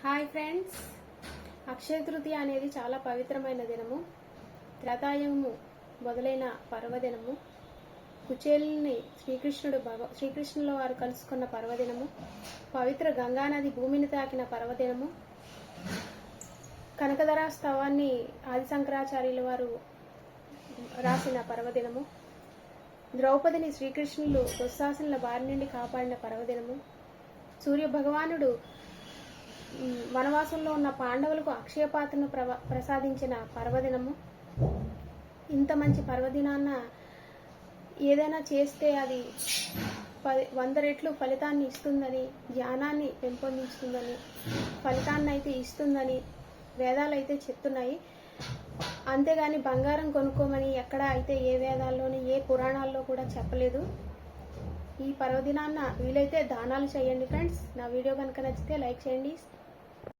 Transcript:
Hi friends, Akshaya Tritiya అనేది చాలా పవిత్రమైన దినము. త్రేతాయుగము మొదలైన పర్వదినము. కుచేలుని శ్రీకృష్ణుల వారు కలుసుకున్న పర్వదినము. పవిత్ర గంగానది భూమిని తాకిన పర్వదినము. కనకధర స్తవాన్ని ఆది శంకరాచార్యుల వారు రాసిన పర్వదినము. ద్రౌపదిని శ్రీకృష్ణులు దుశ్శాసనుల బారి నుండి కాపాడిన పర్వదినము. సూర్య భగవానుడు వనవాసంలో ఉన్న పాండవులకు అక్షయపాత్రను ప్రసాదించిన పర్వదినము. ఇంత మంచి పర్వదినాన్న ఏదైనా చేస్తే అది 100 రెట్లు ఫలితాన్ని ఇస్తుందని, జ్ఞానాన్ని పెంపొందించుతుందని, ఫలితాన్ని అయితే ఇస్తుందని వేదాలు అయితే చెప్తున్నాయి. అంతేగాని బంగారం కొనుక్కోమని ఎక్కడ అయితే ఏ వేదాల్లోని ఏ పురాణాల్లో కూడా చెప్పలేదు. ఈ పర్వదినాన్న వీలైతే దానాలు చేయండి ఫ్రెండ్స్. నా వీడియో కనుక నచ్చితే లైక్ చేయండి.